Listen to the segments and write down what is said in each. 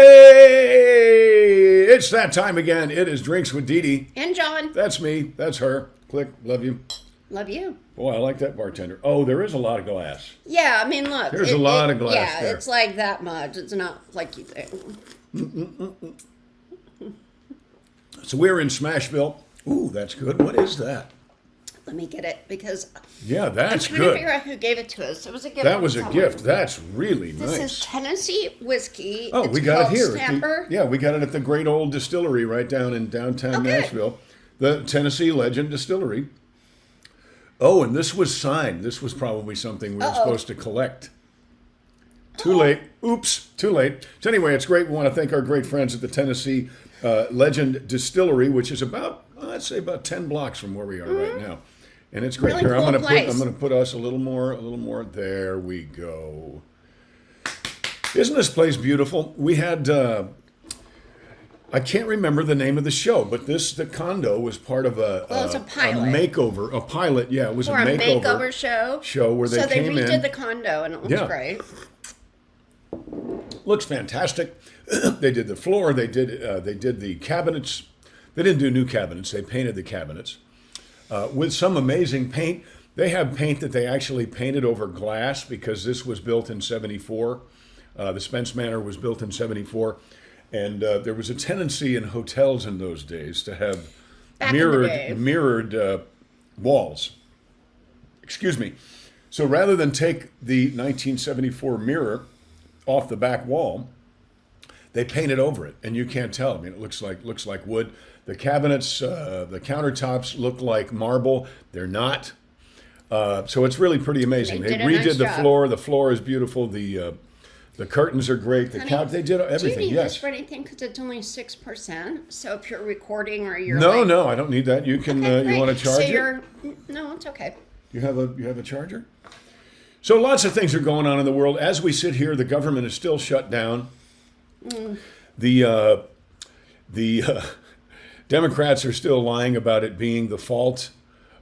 Hey! It's that time again. It is Drinks with Dee Dee. And John. That's me. That's her. Click. Love you. Love you. Boy, I like that bartender. Oh, there is a lot of glass. Yeah, I mean, look. There's a lot of glass yeah, there. it's like that much. It's not like you think. So we're in Smashville. Ooh, that's good. What is that? Let me get it because Yeah, that's I'm trying to good. figure out who gave it to us. It was a gift. That from was a someone. gift. That's really This nice. is Tennessee whiskey. Oh, It's we got it called here. at the- Snapper. yeah, we got it at the great old distillery right down in downtown Okay. Nashville. The Tennessee Legend Distillery. Oh, and this was signed. This was probably something we were supposed to collect. Too late. Oops, too late. So anyway, it's great. We want to thank our great friends at the Tennessee Legend Distillery, which is about, I'd say about 10 blocks from where we are right now. And it's great. Really Here, cool I'm place. going to put us a little more. There we go. Isn't this place beautiful? We had I can't remember the name of the show, but the condo was part of it's a pilot. makeover, a pilot. Yeah, it was For a a makeover makeover show. where they So they came redid in. the condo and it looks Yeah. great. Looks fantastic. They did the floor. They did the cabinets. They didn't do new cabinets. They painted the cabinets with some amazing paint. They have paint that they actually painted over glass because this was built in '74. The Spence Manor was built in '74, and there was a tendency in hotels in those days to have Back in the day. mirrored walls. Excuse me. So rather than take the 1974 mirror off the back wall, they painted over it, and you can't tell. I mean, it looks like wood. The cabinets, the countertops look like marble. They're not. So it's really pretty amazing. They They did a nice redid the job. floor. The floor is beautiful. The curtains are great. The Honey, couch. They did Do everything. you need Yes. this for anything? Because it's only 6%. So if you're recording or you're No, like, no, I don't need that. You can. Okay, You great. want to charge so it? you're, No, it's okay. You have a charger? So lots of things are going on in the world. As we sit here, the government is still shut down. The Democrats are still lying about it being the fault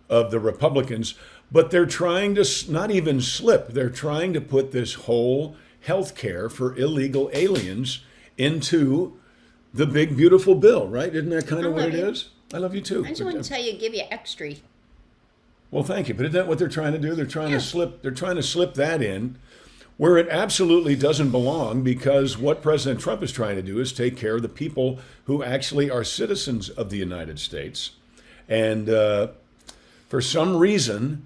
of the Republicans, but they're trying to not even slip. They're trying to put this whole health care for illegal aliens into the big beautiful bill, right? Isn't that kind of I what love it you. is? I love you too. I just want to tell you, give you extra. Well, thank you. But isn't that what they're trying to do? They're trying Yeah. to slip. They're trying to slip that in, where it absolutely doesn't belong. Because what President Trump is trying to do is take care of the people who actually are citizens of the United States, and for some reason,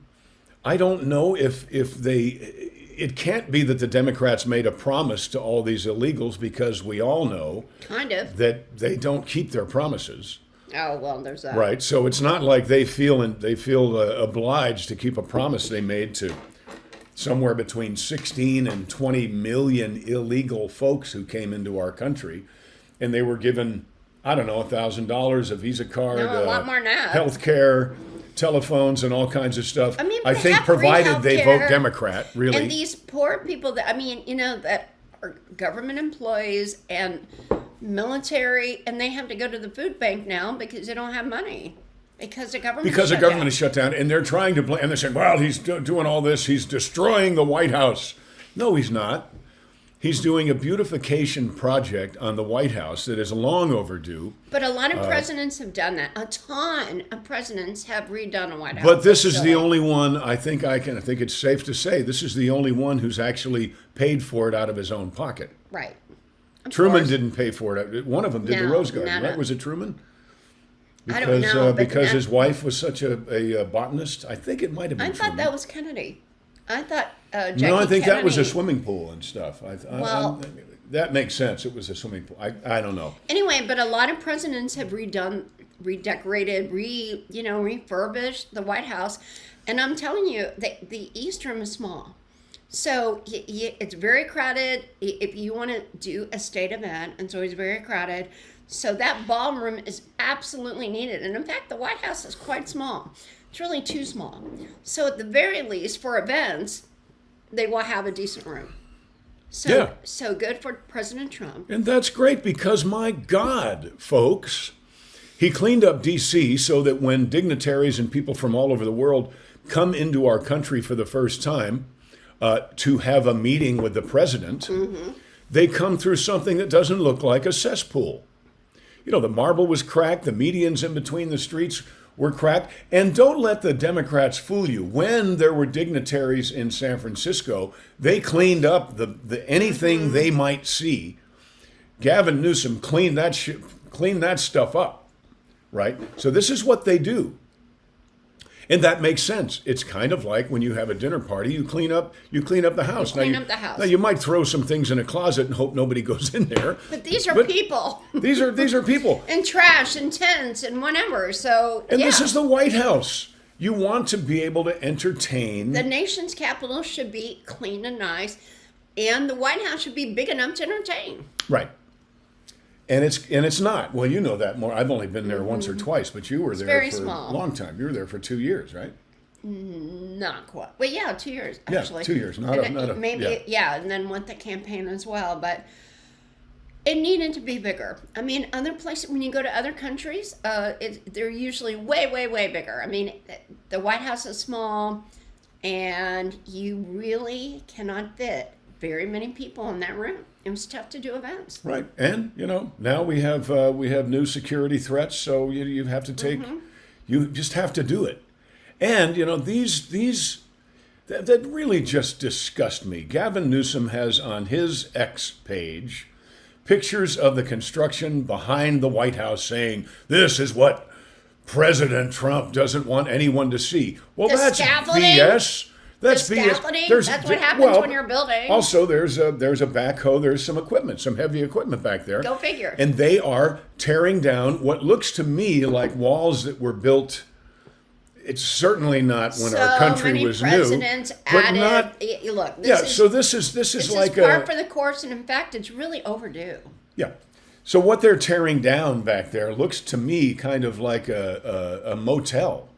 I don't know if they. It can't be that the Democrats made a promise to all these illegals, because we all know Kind of. that they don't keep their promises. Oh, well, there's that. Right. So it's not like they feel obliged to keep a promise they made to somewhere between 16 and 20 million illegal folks who came into our country, and they were given, I don't know, $1,000, a Visa card, No, a lot more than that. health care, telephones, and all kinds of stuff. I mean, I they think have free provided they healthcare. vote Democrat, really. And these poor people that, that are government employees and military, and they have to go to the food bank now because they don't have money. Because the government is shut down, and they're trying to blame, and they're saying, well, he's doing all this, he's destroying the White House. No, he's not. He's doing a beautification project on the White House that is long overdue. But a lot of presidents have done that. A ton of presidents have redone a White House. But this is the facility. only one, I think it's safe to say, this is the only one who's actually paid for it out of his own pocket. Right. Of Truman course. didn't pay for it. One of them did the No, Rose Garden, no. right? Was it Truman? I don't know, but because that- his wife was such a botanist. I think it might have been I Truman. thought that was Kennedy. I thought Jackie No, I think that was a Kennedy- swimming pool and stuff. Well- that makes sense. It was a swimming pool. I don't know. Anyway, but a lot of presidents have redecorated, refurbished the White House, and I'm telling you, the East Room is small, so it's very crowded. If you want to do a state event, it's always very crowded. So that ballroom is absolutely needed, and in fact, the White House is quite small. It's really too small. So at the very least, for events, they will have a decent room. So, Yeah. so good for President Trump. And that's great because, my God, folks, he cleaned up D.C. so that when dignitaries and people from all over the world come into our country for the first time to have a meeting with the president, they come through something that doesn't look like a cesspool. You know, the marble was cracked, the medians in between the streets were cracked. And don't let the Democrats fool you. When there were dignitaries in San Francisco, they cleaned up the anything they might see. Gavin Newsom cleaned that stuff up, right? So this is what they do. And that makes sense. It's kind of like when you have a dinner party, you clean up the house. Clean up the house. Now you might throw some things in a closet and hope nobody goes in there. But these are people. These are people. And trash and tents and whatever. So And this is the White House. You want to be able to entertain. The nation's capital should be clean and nice, and the White House should be big enough to entertain. Right. And it's not. Well, you know that more. I've only been there once or twice, but you were there very for small. a long time. You were there for 2 years, right? Not quite. Well, yeah, 2 years actually. Yeah, 2 years. And then went the campaign as well. But it needed to be bigger. I mean, other places, when you go to other countries, they're usually way, way, way bigger. I mean, the White House is small, and you really cannot fit very many people in that room. It was tough to do events. Right, and now we have new security threats, so you have to take, you just have to do it, and these that really just disgust me. Gavin Newsom has on his X page pictures of the construction behind the White House, saying this is what President Trump doesn't want anyone to see. Well, that's BS. That's scaffolding. BS. That's what happens when you're building. Also, there's a backhoe. There's some equipment, some heavy equipment back there. Go figure. And they are tearing down what looks to me like walls that were built. It's certainly not when our country was new. Presidents added. Look. This is like par for the course, and in fact, it's really overdue. Yeah. So what they're tearing down back there looks to me kind of like a motel,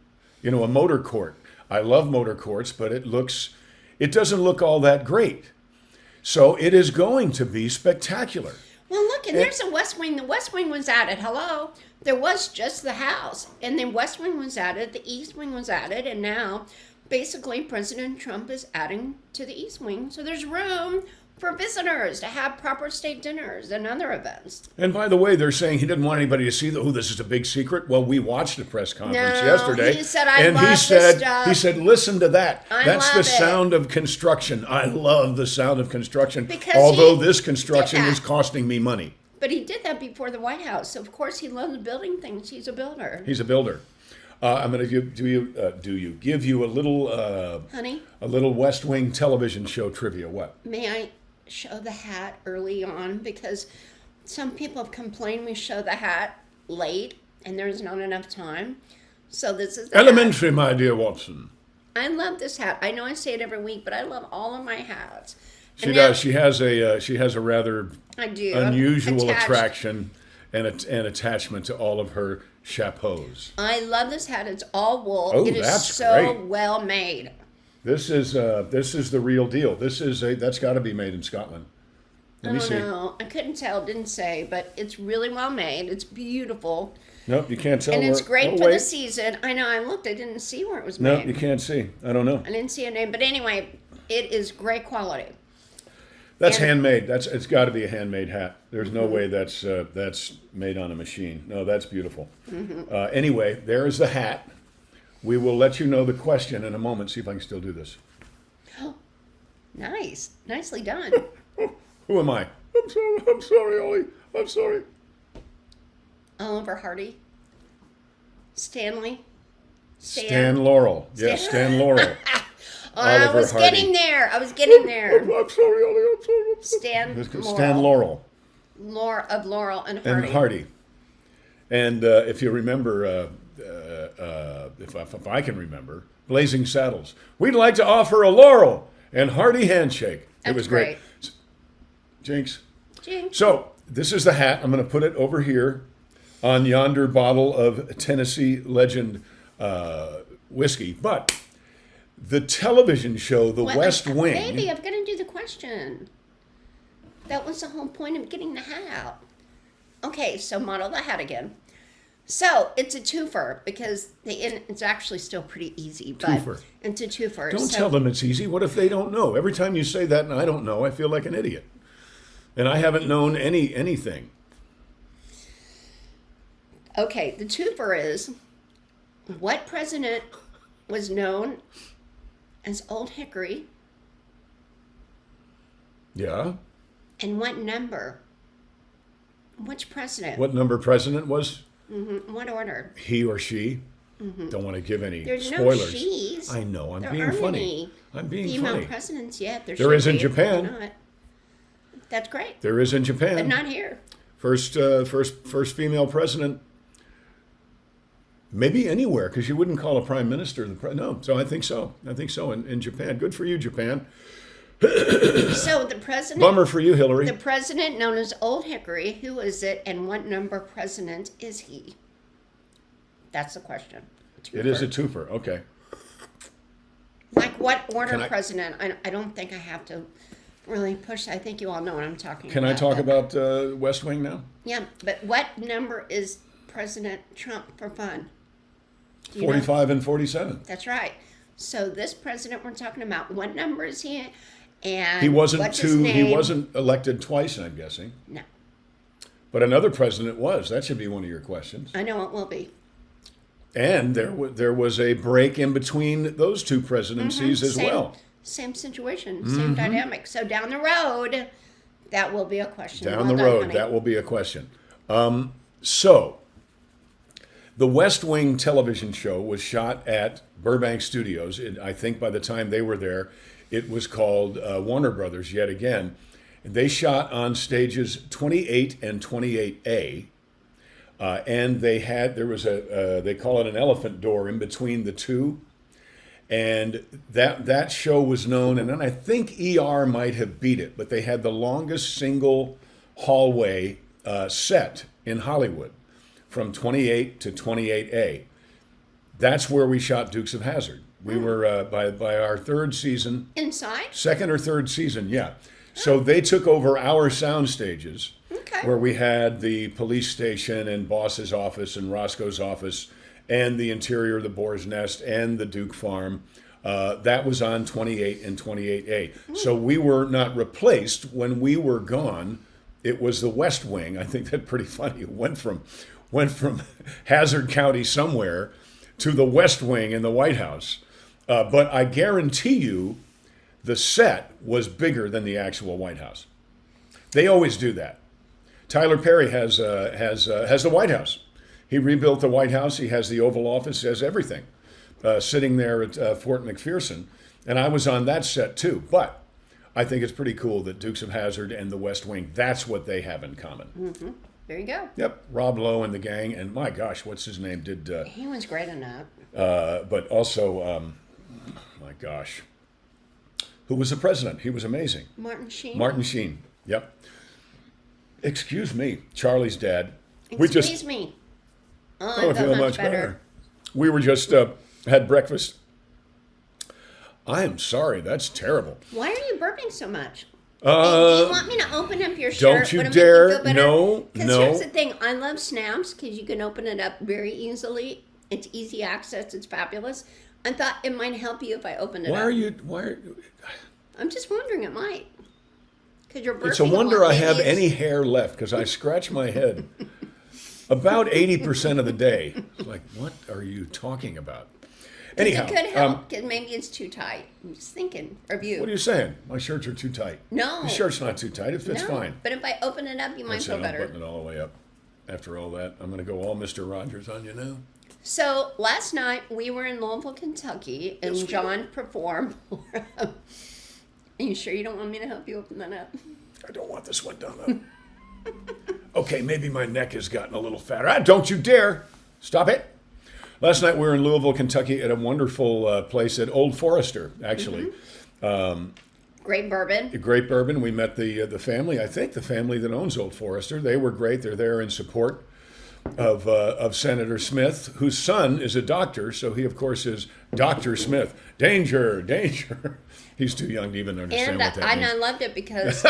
a motor court. I love motor courts, but it doesn't look all that great. So it is going to be spectacular. Well, look, and there's a West Wing. The West Wing was added. Hello. There was just the house, and the West Wing was added. The East Wing was added, and now basically President Trump is adding to the East Wing. So there's room for visitors to have proper state dinners and other events. And by the way, they're saying he didn't want anybody to see this is a big secret. Well, we watched the press conference yesterday. He said, he said, listen to that. That's the love sound of construction. I love the sound of construction. Because although this construction is costing me money. But he did that before the White House. So of course he loves building things. He's a builder. He's a builder. I'm going to give you a little honey, a little West Wing television show trivia. What? May I show the hat early on, because some people have complained we show the hat late and there's not enough time. So this is the elementary, hat. My dear Watson. I love this hat. I know I say it every week, but I love all of my hats. She does. She has a rather unusual attraction and attachment to all of her chapeaus. I love this hat. It's all wool. Oh, it is that's so great. well made. This is the real deal. That's got to be made in Scotland. Let me see. I don't know. I couldn't tell. It didn't say, but it's really well made. It's beautiful. Nope, you can't tell. And it's great for the season. I know. I looked. I didn't see where it was made. No, you can't see. I don't know. I didn't see a name, but anyway, it is great quality. That's handmade. It's got to be a handmade hat. There's no way that's made on a machine. No, that's beautiful. Anyway, there is the hat. We will let you know the question in a moment. See if I can still do this. Oh, nice. Nicely done. Who am I? I'm sorry, Ollie. I'm sorry. Oliver Hardy. Stanley. Stan Laurel. Yes, Stan Laurel. I was getting there. I'm sorry, Ollie. I'm sorry. Stan Laurel. Of Laurel and Hardy. And Hardy. And if you remember, if I can remember, Blazing Saddles. We'd like to offer a Laurel and Hardy handshake. It was great. Jinx. So this is the hat. I'm going to put it over here on yonder bottle of Tennessee Legend whiskey. But the television show, The West Wing. Baby, I'm going to do the question. That was the whole point of getting the hat out. Okay, so model the hat again. So it's a twofer because it's actually still pretty easy. But twofer. It's a twofer. Don't tell them it's easy. What if they don't know? Every time you say that and I don't know, I feel like an idiot. And I haven't known anything. Okay, the twofer is, what president was known as Old Hickory, Yeah. and what number? Which president? What number president was What order? he or she? Don't want to give any There's spoilers. no she's. I know. I'm There being aren't funny. any I'm being female funny. presidents yet. There should is in be, Japan. but not. That's great, There is in but Japan. not here. First female president. Maybe anywhere, because you wouldn't call a prime minister no. So I think so. In Japan. Good for you, Japan. So the president. Bummer for you, Hillary. The president known as Old Hickory, who is it, and what number president is he? That's the question. It is a twofer. Okay. Like what order Can I- president? I don't think I have to really push. I think you all know what I'm talking Can about. I talk but- about West Wing now? Yeah, but what number is President Trump for fun? Do you know? 45 and 47. That's right. So this president we're talking about, what number is he? And He wasn't what's his name? He wasn't elected twice, I'm guessing. No, But another president was. That should be one of your questions. I know it will be. And there was a break in between those two presidencies as Same- well. Same situation, same dynamic. So down the road, that will be a question. Down Well the done, road, honey. that will be a question. So, the West Wing television show was shot at Burbank Studios. I think by the time they were there, it was called Warner Brothers yet again. They shot on stages 28 and 28A. And there was they call it an elephant door in between the two. And that show was known, and then I think ER might have beat it, but they had the longest single hallway set in Hollywood from 28 to 28A. That's where we shot Dukes of Hazzard. We were by our third season, Inside? second or third season, yeah. So they took over our sound stages, Okay. where we had the police station and boss's office and Roscoe's office and the interior of the Boar's Nest and the Duke Farm. That was on 28 and 28A. So we were not replaced when we were gone. It was the West Wing. I think that's pretty funny. It went from Hazard County somewhere to the West Wing in the White House. But I guarantee you, the set was bigger than the actual White House. They always do that. Tyler Perry has the White House. He rebuilt the White House. He has the Oval Office. He has everything sitting there at Fort McPherson. And I was on that set too. But I think it's pretty cool that Dukes of Hazzard and the West Wing, that's what they have in common. There you go. Yep. Rob Lowe and the gang. And my gosh, what's his name? He was great in that. But also, my gosh, who was the president? He was amazing. Martin Sheen. Martin Sheen. Yep. Excuse me, Charlie's dad. Excuse me. Oh, I I feel feel much better. We were just had breakfast. I am sorry. That's terrible. Why are you burping so much? Do Uh, you want me to open up your shirt? don't you Would it make dare. feel better? No, 'Cause no. here's the thing. I love snaps because you can open it up very easily. It's easy access. It's fabulous. I thought it might help you if I open it Why up. are you? Why? Are, I'm just wondering. It might. Because you're burping. it's a wonder lot. I Maybe have it's- any hair left because I scratch my head about 80% of the day. It's like, what are you talking about? Anyhow, It could help because maybe it's too tight. I'm just thinking of you. what are you saying? My shirts are too tight. No. The shirt's not too tight. It fits No, fine. But if I open it up, you might That's it. feel I'm better. putting it all the way up. After all that, I'm going to go all Mr. Rogers on you now. So last night we were in Louisville, Kentucky, and Yes, we John performed. Are you sure you don't want me to help you open that up? I don't want this one done up. Okay, maybe my neck has gotten a little fatter. Ah, don't you dare! Stop it! Last night we were in Louisville, Kentucky, at a wonderful place at Old Forester, actually. Great bourbon. A great bourbon. We met the family. I think the family that owns Old Forester. They were great. They're there in support of Senator Smith, whose son is a doctor. So he, of course, is Dr. Smith. Danger, danger. He's too young to even understand And what that I means. loved it because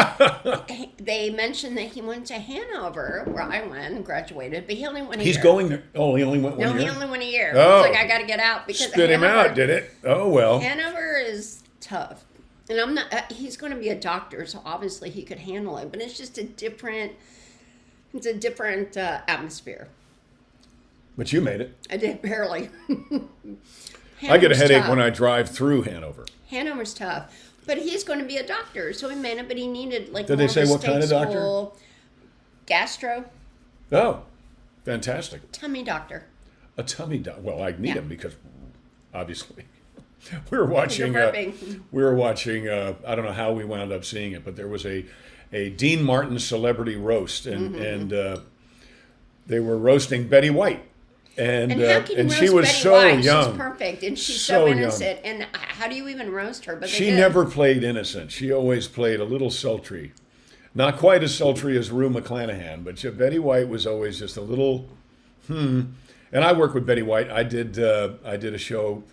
they mentioned that he went to Hanover, where I went and graduated, but he only went a He's year. going there. Oh, he only went No, one he year? only went a year. Oh. He's like, I got to get out because Spit him Hanover- out, did it? Oh, well. Hanover is tough. And I'm not. He's going to be a doctor, so obviously he could handle it. But it's just a different. It's a different atmosphere. But you made it. I did barely. I get a headache tough. when I drive through Hanover. Hanover's tough, but he's going to be a doctor, so he made it. But he needed like. Did more they say of a what kind of state doctor? school Gastro, Oh, fantastic. tummy doctor. A tummy doctor. Well, I need Yeah. him because obviously we were watching. You're burping. We were watching. I don't know how we wound up seeing it, but there was a Dean Martin celebrity roast, and they were roasting Betty White, and And how can you roast she was Betty so White? young. She's perfect, and she's So so young. innocent. And how do you even roast her? But they She did. never played innocent. She always played a little sultry. Not quite as sultry as Rue McClanahan, but Betty White was always just a little, And I worked with Betty White. I did a show,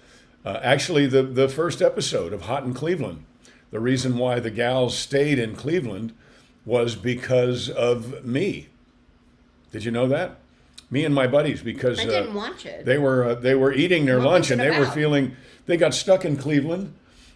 actually the first episode of Hot in Cleveland. The reason why the gals stayed in Cleveland was because of me. Did you know that? Me and my buddies, because I didn't watch it. they were eating their What lunch was it and they were about? feeling they got stuck in Cleveland,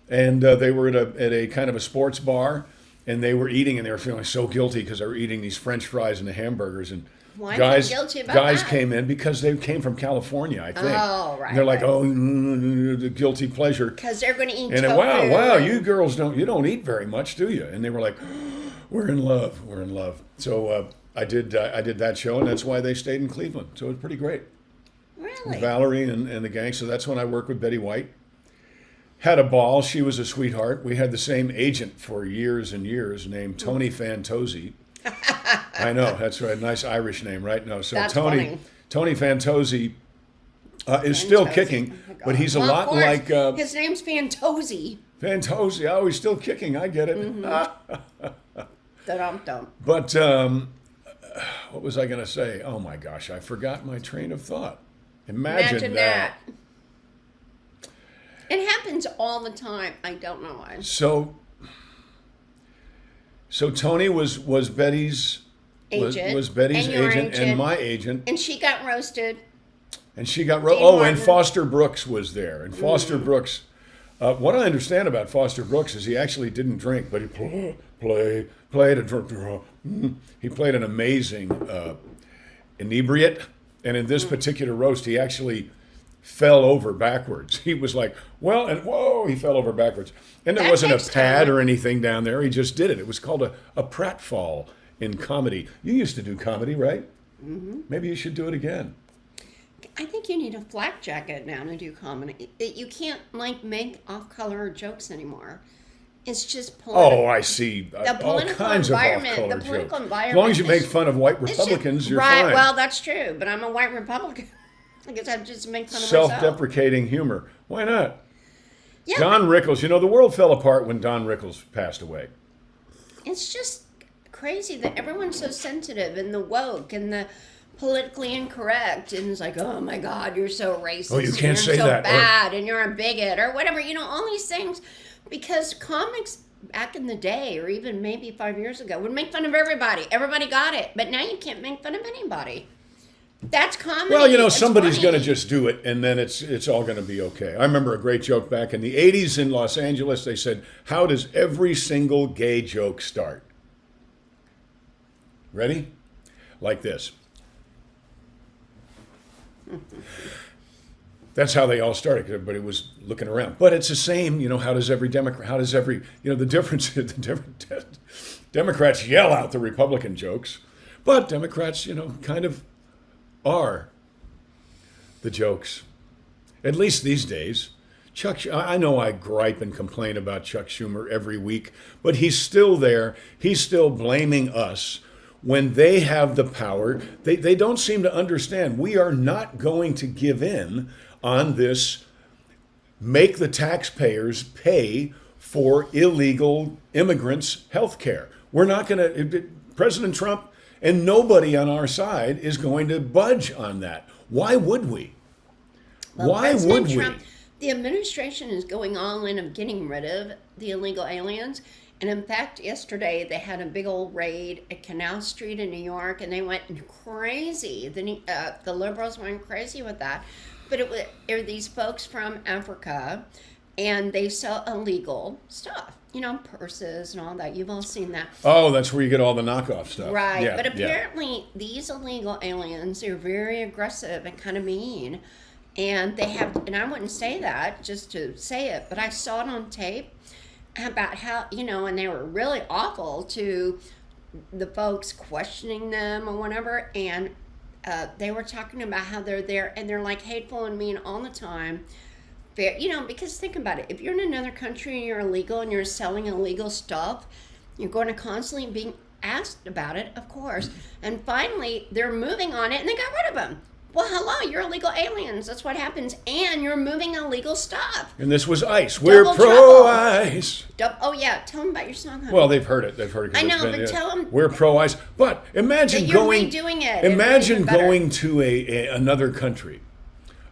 and they were at a kind of a sports bar, and they were eating and they were feeling so guilty because they were eating these French fries and the hamburgers, and Why guys feel guilty about guys that? came in because they came from California, I think. Oh, right, And they're like, right. oh, the guilty pleasure. Because they're going to eat And tofu. wow, you girls don't eat very much, do you? And they were like, we're in love. So I did that show, and that's why they stayed in Cleveland. So it was pretty great. Really? Valerie and the gang. So that's when I worked with Betty White. Had a ball. She was a sweetheart. We had the same agent for years and years, named Tony Fantozzi. I know, that's right. Nice Irish name, right? No, so That's funny. Tony Fantozzi is still Fantozzi. kicking, Oh my God. but he's a Well, lot of course. like His name's Fantozzi. Fantozzi. Oh, he's still kicking. I get it. Dum-dum. But what was I going to say? Oh my gosh, I forgot my train of thought. Imagine that. It happens all the time. I don't know why. So Tony was Betty's Agent. was Betty's And your agent and agent. my agent, And she got roasted. and she got Dean and Martin. Foster Brooks was there, and Foster Brooks. What I understand about Foster Brooks is he actually didn't drink, but he played a drunk. He played an amazing inebriate, and in this particular roast, he actually fell over backwards. He was like, well, and whoa, he fell over backwards. And there That wasn't a takes pad talent. or anything down there. He just did it. It was called a pratfall in comedy. You used to do comedy, right? Mm-hmm. Maybe you should do it again. I think you need a flak jacket now to do comedy. You can't make off-color jokes anymore. It's just Oh, I see. All political kinds of environment- off-color the political jokes. As long as you environment make is- fun of white it's just- Republicans, you're right. fine. Well, that's true, but I'm a white Republican. I guess I just make fun of myself. Self-deprecating humor. Why not? Yeah, Don Rickles. You know, the world fell apart when Don Rickles passed away. it's just crazy that everyone's so sensitive and the woke and the politically incorrect and it's like, oh my God, you're so racist. Oh, you and can't you're say so that, or- bad and you're a bigot or whatever. You know, all these things, because comics back in the day, or even maybe 5 years ago, would make fun of everybody. Everybody got it, but now you can't make fun of anybody. That's comedy. Well, you know, It's somebody's funny. going to just do it, and then it's all going to be okay. I remember a great joke back in the 80s in Los Angeles. They said, how does every single gay joke start? Ready? Like this. That's how they all started, 'cause everybody was looking around. But it's the same, you know, how does every Democrat, the difference is Democrats yell out the Republican jokes, but Democrats, you know, kind of are the jokes. At least these days. I know I gripe and complain about Chuck Schumer every week, but he's still there. He's still blaming us when they have the power. They don't seem to understand. We are not going to give in on this make the taxpayers pay for illegal immigrants' health care. We're not going to, President Trump and nobody on our side is going to budge on that. Why would we? Well, Why President would we? Trump, the administration is going all in of getting rid of the illegal aliens. And in fact, yesterday they had a big old raid at Canal Street in New York, and they went crazy. The liberals went crazy with that. But it were these folks from Africa, and they sell illegal stuff. purses and all that. You've all seen that. Oh, that's where you get all the knockoff stuff. Right. Yeah, But yeah. apparently these illegal aliens are very aggressive and kind of mean. And they have, and I wouldn't say that just to say it, but I saw it on tape about how, and they were really awful to the folks questioning them or whatever. And they were talking about how they're there and they're like hateful and mean all the time. Because think about it. If you're in another country and you're illegal and you're selling illegal stuff, you're going to constantly be asked about it, of course. And finally, they're moving on it and they got rid of them. Well, hello, you're illegal aliens. That's what happens. And you're moving illegal stuff. And this was ICE. We're Double pro-ICE. Oh, yeah. Tell them about your song, honey. Well, they've heard it. 'Cause I know, it's been, but tell them. We're pro-ICE. But imagine That you're going. redoing it. Imagine It made it going to another country.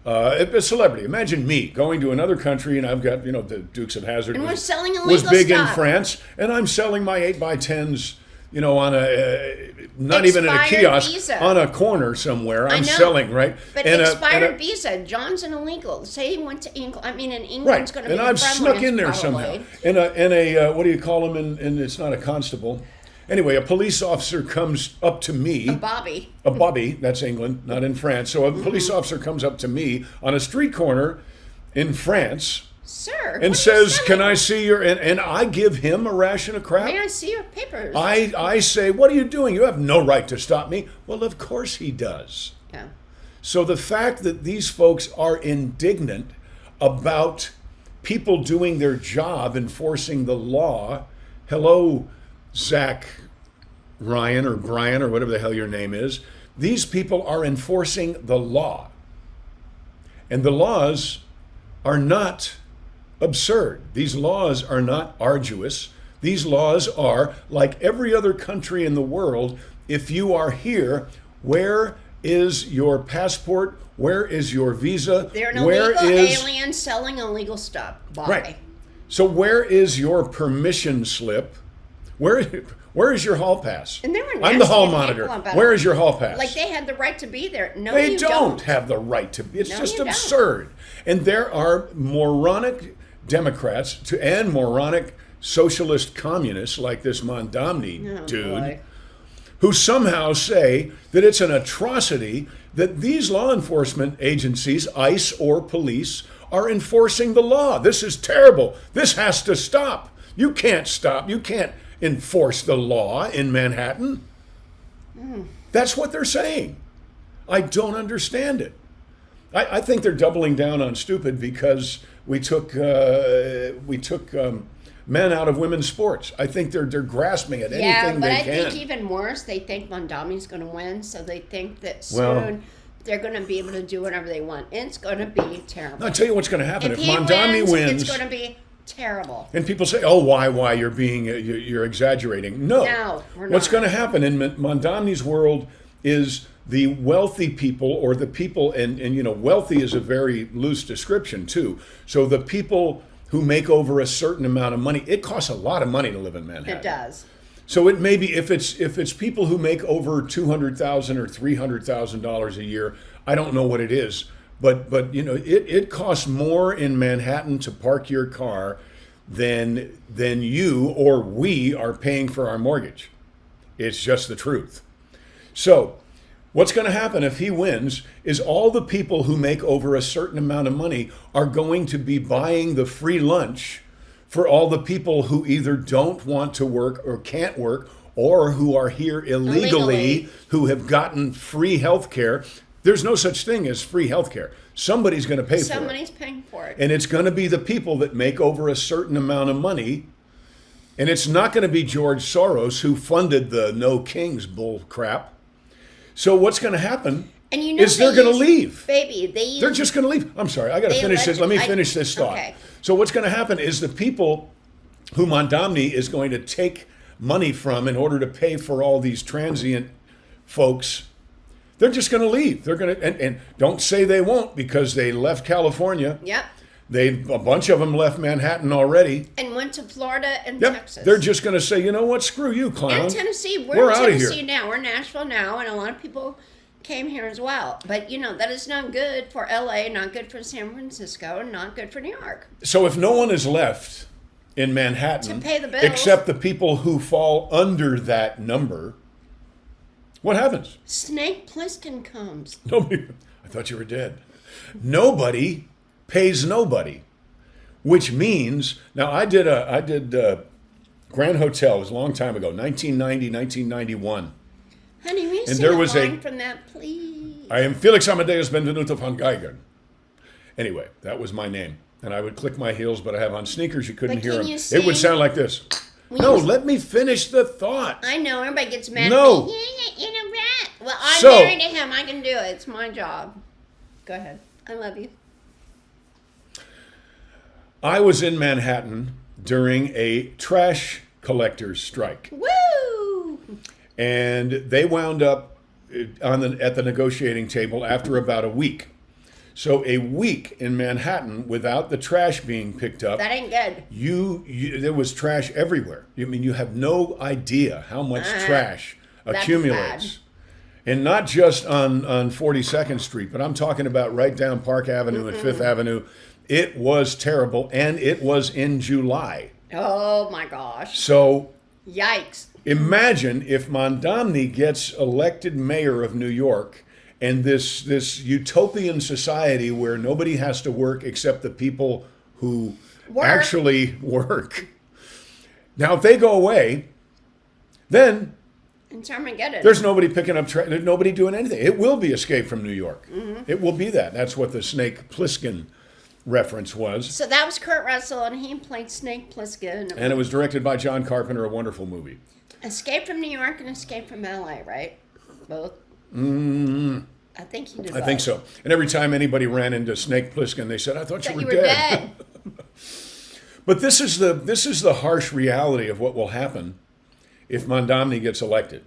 A celebrity. Imagine me going to another country, and I've got the Dukes of Hazzard. And we're selling was illegal big in stuff. France, and I'm selling my 8x10s. On a not even in a Expired kiosk visa. on a corner somewhere. I'm know, selling right. But And expired visa. John's an illegal. Say he went to England. I mean, in England's Right, going to be and I've snuck in there probably. somehow. And a what do you call them? And it's not a constable. Anyway, a police officer comes up to me. Bobby. A Bobby, that's England, not in France. So a police officer comes up to me on a street corner in France Sir. and says, "Can I see your?" And I give him a ration of crap. May I see your papers? I say, "What are you doing? You have no right to stop me." Well, of course he does. Yeah. So the fact that these folks are indignant about people doing their job, enforcing the law. Hello, Zach Ryan or Brian or whatever the hell your name is. These people are enforcing the law. And the laws are not absurd. These laws are not arduous. These laws are like every other country in the world. If you are here, where is your passport? Where is your visa? They're an Where illegal is alien selling illegal stuff. Why? right? So where is your permission slip? Where is your hall pass? And they were I'm the hall nasty monitor. people about Where it. is your hall pass? Like they had the right to be there. No, They you don't have the right to be. It's No, just you don't. absurd. And there are moronic Democrats and moronic socialist communists like this Mondamni Oh, dude boy. who somehow say that it's an atrocity that these law enforcement agencies, ICE or police, are enforcing the law. This is terrible. This has to stop. You can't stop. You can't enforce the law in Manhattan. That's what they're saying. I don't understand it. I think they're doubling down on stupid because we took men out of women's sports. I think they're grasping at Yeah, anything but they I can. think even worse, they think Mondami's going to win, so they think that soon Well- they're going to be able to do whatever they want. It's going to be terrible. I'll tell you what's going to happen If if he Mondami wins. it's going to be terrible. And people say, "Oh, why? You're exaggerating." No, we're What's not. going to happen in Mondamni's world is the wealthy people, or the people, and wealthy is a very loose description too. So the people who make over a certain amount of money, it costs a lot of money to live in Manhattan. It does. So it may be if it's people who make over $200,000 or $300,000 a year. I don't know what it is, but it costs more in Manhattan to park your car than you or we are paying for our mortgage. It's just the truth. So what's going to happen if he wins is all the people who make over a certain amount of money are going to be buying the free lunch for all the people who either don't want to work or can't work, or who are here illegally. Who have gotten free health care. There's no such thing as free health care. Somebody's going to pay for it. Somebody's paying for it. And it's going to be the people that make over a certain amount of money. And it's not going to be George Soros who funded the No Kings bull crap. So what's going to happen And you know is they're they going to use- leave. Baby, they use, They're just going to leave. I'm sorry, I got to They finish this. Let me I- finish this thought. okay. So what's going to happen is the people who Mondamni is going to take money from in order to pay for all these transient folks, they're just going to leave. They're going to, and don't say they won't, because they left California. Yep. A bunch of them left Manhattan already. And went to Florida and Yep. Texas. They're just going to say, you know what, screw you, clown. And Tennessee. We're in outta here. Tennessee now. We're in Nashville now, and a lot of people came here as well. But that is not good for LA, not good for San Francisco, and not good for New York. So if no one is left in Manhattan, To pay the bills. except the people who fall under that number, what happens? Snake Plissken comes. Nobody. I thought you were dead. Nobody pays nobody, which means now I did Grand Hotel. It was a long time ago, 1990, 1991. Honey, will you And sing there a was a- line from that, please? I am Felix Amadeus Benvenuto von Geiger. Anyway, that was my name. And I would click my heels, but I have on sneakers. You couldn't But hear can them. you It would sing? sound like this. Will No, you- let me finish the thought. I know, everybody gets mad No. at me. Yeah, in a rat. Well, I'm So- married to him. I can do it. It's my job. Go ahead. I love you. I was in Manhattan during a trash collectors strike, Woo! and they wound up at the negotiating table after about a week. So a week in Manhattan without the trash being picked up, That ain't good. there was trash everywhere. I mean, you have no idea how much trash that's accumulates. And not just on 42nd Street, but I'm talking about right down Park Avenue and Fifth Avenue. It was terrible, and it was in July. Oh my gosh. So Yikes. imagine if Mondamne gets elected mayor of New York, and this utopian society where nobody has to work except the people who Work. actually work. Now, if they go away, then It's Armageddon. there's nobody picking up trash. There's nobody doing anything. It will be Escape from New York. It will be that. That's what the Snake Plissken reference was. So that was Kurt Russell, and he played Snake Plissken. And it was directed by John Carpenter, a wonderful movie. Escape from New York and Escape from LA, right? Both. I think he did. I think so. And every time anybody ran into Snake Plissken, they said, "I thought you You were were dead." dead. But this is the harsh reality of what will happen if Mondamne gets elected.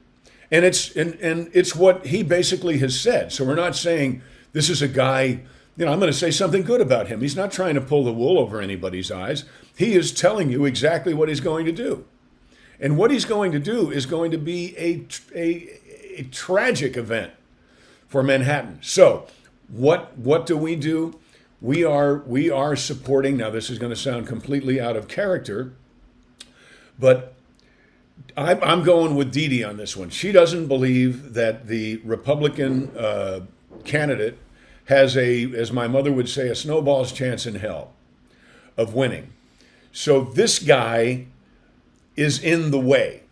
And it's what he basically has said. So we're not saying this is a guy, I'm going to say something good about him. He's not trying to pull the wool over anybody's eyes. He is telling you exactly what he's going to do. And what he's going to do is going to be a tragic event for Manhattan. So what do? We are supporting, now this is going to sound completely out of character, but I'm going with Dee Dee on this one. She doesn't believe that the Republican candidate has as my mother would say, a snowball's chance in hell of winning. So this guy is in the way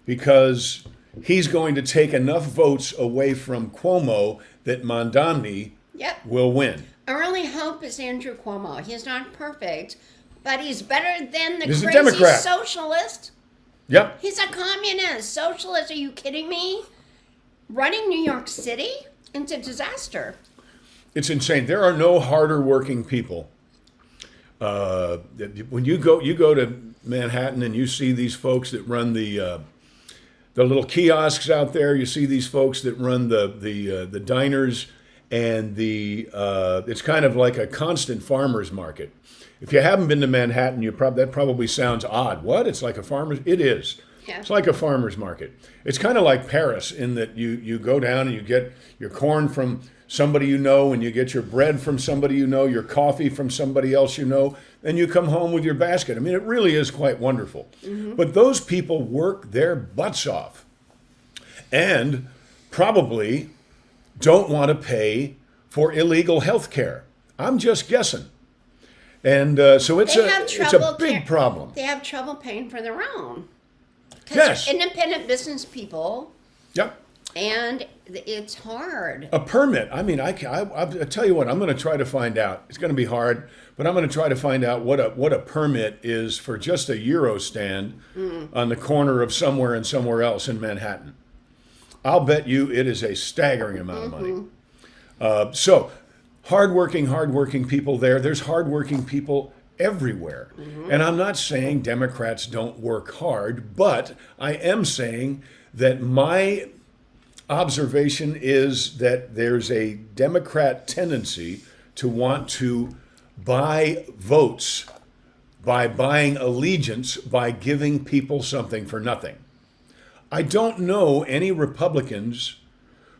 because he's going to take enough votes away from Cuomo that Mondamne Yep. will win. Our only hope is Andrew Cuomo. He's not perfect, but he's better than the He's a crazy Democrat. socialist. Yep. He's a communist. Socialist, are you kidding me? Running New York City? It's a disaster. It's insane. There are no harder working people. When you go to Manhattan and you see these folks that run the little kiosks out there, you see these folks that run the diners, and it's kind of like a constant farmer's market. If you haven't been to Manhattan, that probably sounds odd. What? It's like a farmer's? It is. Yeah. It's like a farmer's market. It's kind of like Paris in that you go down and you get your corn from somebody you know, and you get your bread from somebody you know, your coffee from somebody else you know, and you come home with your basket. I mean, it really is quite wonderful. Mm-hmm. But those people work their butts off and probably don't want to pay for illegal health care. I'm just guessing. And so it's a big problem. They have trouble paying for their own. Because Yes. they're independent business people, Yep. and it's hard. A permit. I mean, I tell you what, I'm going to try to find out. It's going to be hard, but I'm going to try to find out what a permit is for just a Euro stand on the corner of somewhere and somewhere else in Manhattan. I'll bet you it is a staggering amount of money. So hardworking people there. There's hardworking people everywhere. And I'm not saying Democrats don't work hard, but I am saying that my observation is that there's a Democrat tendency to want to buy votes by buying allegiance by giving people something for nothing. I don't know any Republicans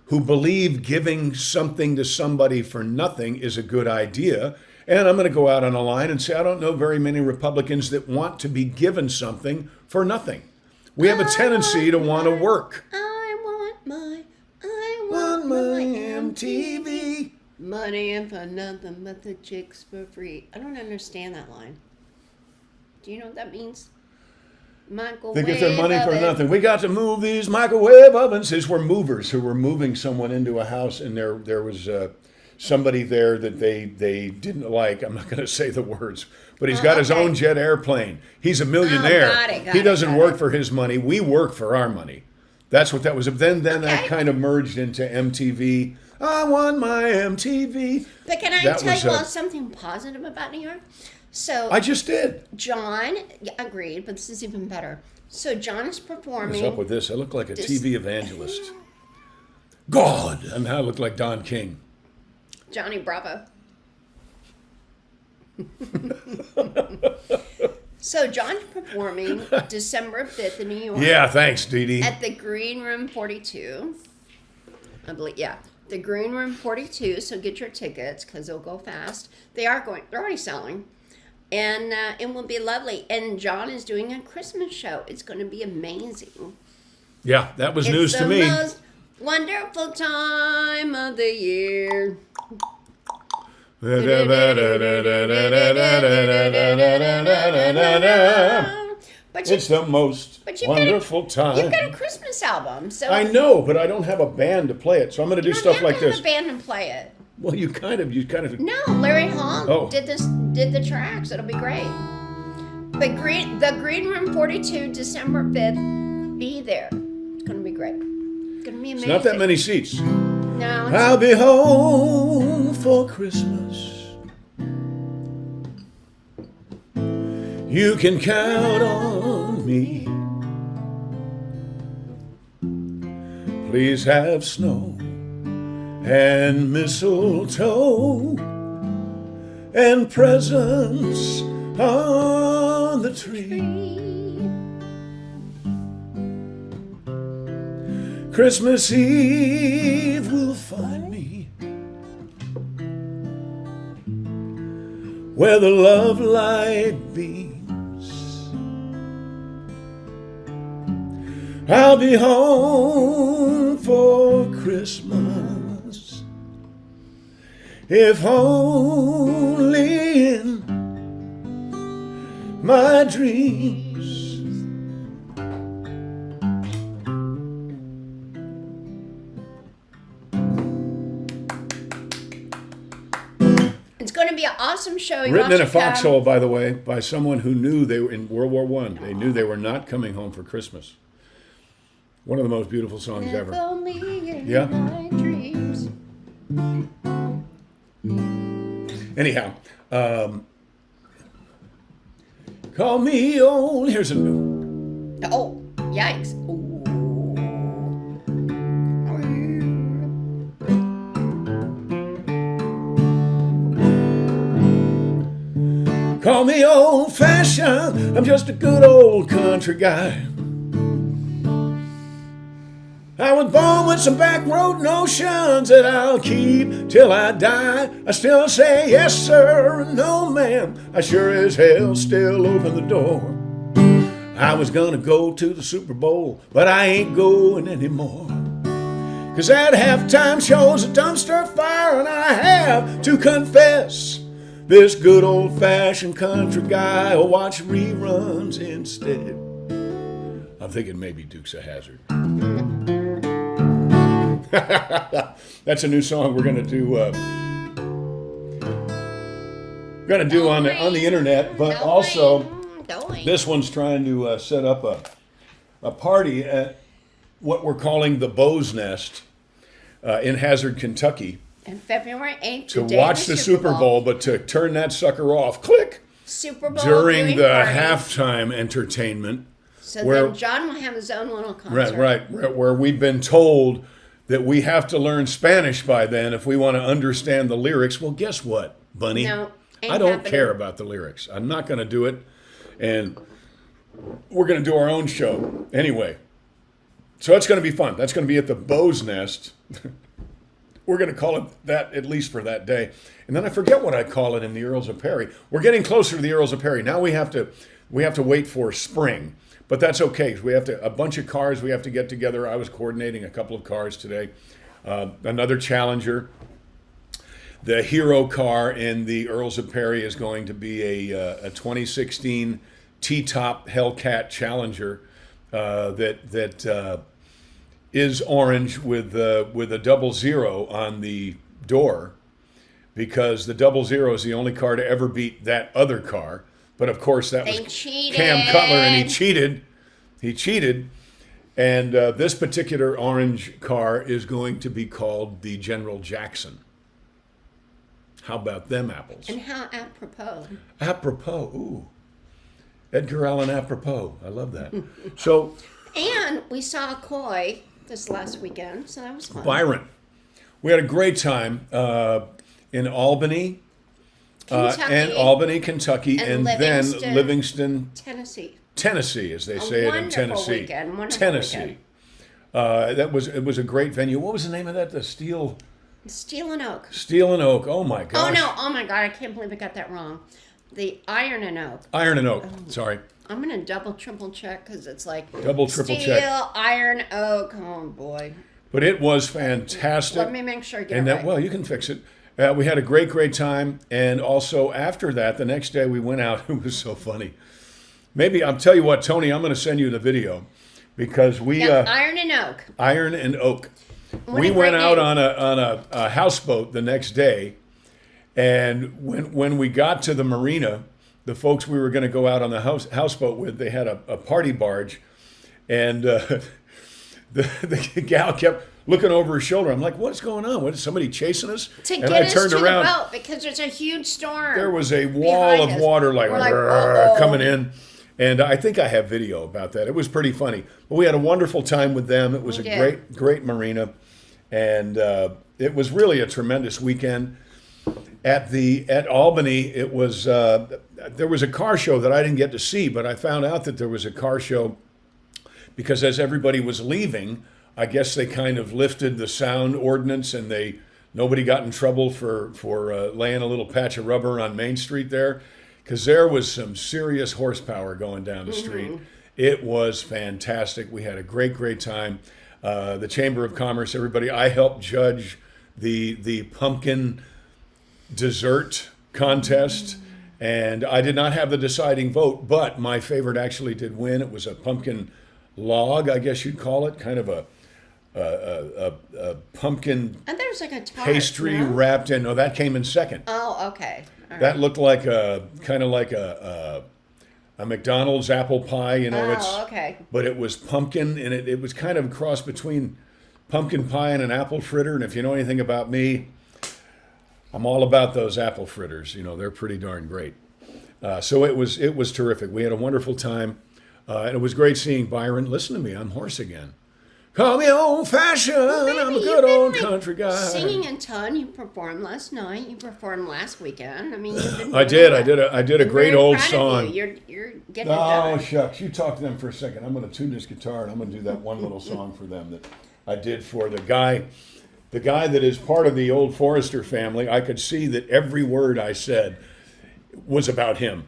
who believe giving something to somebody for nothing is a good idea. And I'm going to go out on a line and say I don't know very many Republicans that want to be given something for nothing. We have a tendency to want to work. I want my MTV. money and for nothing but the chicks for free. I don't understand that line. Do you know what that means? They get their money for nothing. We got to move these microwave ovens. These were movers who were moving someone into a house, and there was somebody there that they didn't like. I'm not going to say the words, but he's got his own jet airplane. He's a millionaire. He doesn't work for his money. We work for our money. That's what that was. Then that kind of merged into MTV. I want my MTV. But can I tell you something positive about New York? So I just did. John agreed, but this is even better. So John is performing. What's up with this? I look like a TV evangelist. God, and now I look like Don King. Johnny Bravo. So John's performing December 5th in New York. Yeah, thanks, Dee Dee. At the Green Room 42. I believe, yeah. The Green Room 42, so get your tickets because they'll go fast. They're already selling. And it will be lovely. And John is doing a Christmas show. It's going to be amazing. Yeah, that was news to me. It's the most wonderful time of the year. It's the most wonderful time. You've got a Christmas album. So I know, but I don't have a band to play it. So I'm going to do stuff like this. You don't have a band and play it. Well, you kind of. No, Larry Hong did the tracks. It'll be great. But the Green Room 42, December 5th, be there. It's going to be great. It's going to be amazing. It's not that many seats. No. I'll be home for Christmas. You can count on me. Please have snow and mistletoe and presents on the tree. Christmas Eve will find me where the love light beams. I'll be home for Christmas, if only in my dreams. It's going to be an awesome show. Written in a foxhole, by the way, by someone who knew they were in World War I. They knew they were not coming home for Christmas. One of the most beautiful songs ever. Yeah. Anyhow, call me old. Here's a new. Oh, yikes. Ooh. Call me old-fashioned. I'm just a good old country guy. I was born with some back road notions that I'll keep till I die. I still say yes, sir, and no, ma'am. I sure as hell still open the door. I was gonna go to the Super Bowl, but I ain't going anymore. 'Cause that halftime show's a dumpster fire, and I have to confess, this good old-fashioned country guy will watch reruns instead. I'm thinking maybe Dukes of Hazzard. That's a new song we're gonna do. On the internet, but also this one's trying to set up a party at what we're calling the Bow's Nest in Hazard, Kentucky. And February 8th to watch the Super Bowl, but to turn that sucker off, click, Super Bowl during the party. Halftime entertainment. So then John will have his own little concert. Right, where we've been told that we have to learn Spanish by then if we want to understand the lyrics. Well, guess what, Bunny? No, I don't care about the lyrics. I'm not going to do it, and we're going to do our own show anyway. So it's going to be fun. That's going to be at the Bow's Nest. We're going to call it that at least for that day. And then I forget what I call it in the Earls of Perry. We're getting closer to the Earls of Perry. Now we have to wait for spring. But that's okay. 'Cause we have a bunch of cars we have to get together. I was coordinating a couple of cars today. Another Challenger. The hero car in the Earls of Perry is going to be a 2016 T-top Hellcat Challenger that is orange with a 00 on the door, because the 00 is the only car to ever beat that other car. But of course, that was Cam Cutler, and he cheated. He cheated. And this particular orange car is going to be called the General Jackson. How about them apples? And how apropos. Apropos, ooh. Edgar Allan apropos. I love that. So. And we saw Coy this last weekend, so that was fun. Byron. We had a great time in Albany. Kentucky, and then Livingston, Tennessee, as they say it in Tennessee. Wonderful Tennessee. weekend. It was a great venue. What was the name of that? The Steel and Oak. Steel and Oak. Oh my gosh. Oh no! Oh my God! I can't believe I got that wrong. The Iron and Oak. Iron and Oak. Sorry. I'm gonna double, triple check because it's like Double, triple Steel, check. Iron, Oak. Oh boy. But it was fantastic. Let me make sure I get and it that, right. well, you can fix it. We had a great time, and also after that, the next day we went out. It was so funny. Maybe I'll tell you what, Tony. I'm going to send you the video because we Iron and Oak. Iron and Oak. What We a went great out name. on a houseboat the next day, and when we got to the marina, the folks we were going to go out on the houseboat with, they had a party barge, and the gal kept looking over her shoulder. I'm like, what's going on? What, is somebody chasing us? To and get I us turned to around. the boat because there's a huge storm. There was a wall behind of us. water like, We're like, "Rrr," uh-oh. coming in. And I think I have video about that. It was pretty funny. But we had a wonderful time with them. It was We a did. great marina. And it was really a tremendous weekend. At Albany, it was there was a car show that I didn't get to see, but I found out that there was a car show because as everybody was leaving, I guess they kind of lifted the sound ordinance, and nobody got in trouble for laying a little patch of rubber on Main Street there, because there was some serious horsepower going down the street. It was fantastic. We had a great time. The Chamber of Commerce, everybody. I helped judge the pumpkin dessert contest, and I did not have the deciding vote, but my favorite actually did win. It was a pumpkin log, I guess you'd call it, kind of a pumpkin And there's like a tart, pastry no? wrapped in. No, that came in second. Oh, okay. All That right. looked like a McDonald's apple pie, you know. Okay. But it was pumpkin, and it was kind of a cross between pumpkin pie and an apple fritter. And if you know anything about me, I'm all about those apple fritters. You know, they're pretty darn great. So it was terrific. We had a wonderful time, and it was great seeing Byron. Listen to me, I'm hoarse again. Call me old-fashioned. Baby, I'm a you've good been, old like, country guy. Singing in ton. You performed last night. You performed last weekend. I mean, you've been I doing did. that. I did a I'm great very old proud of song. you. You're getting it Oh, done. shucks. You talk to them for a second. I'm going to tune this guitar, and I'm going to do that one little song for them that I did for the guy that is part of the old Forrester family. I could see that every word I said was about him.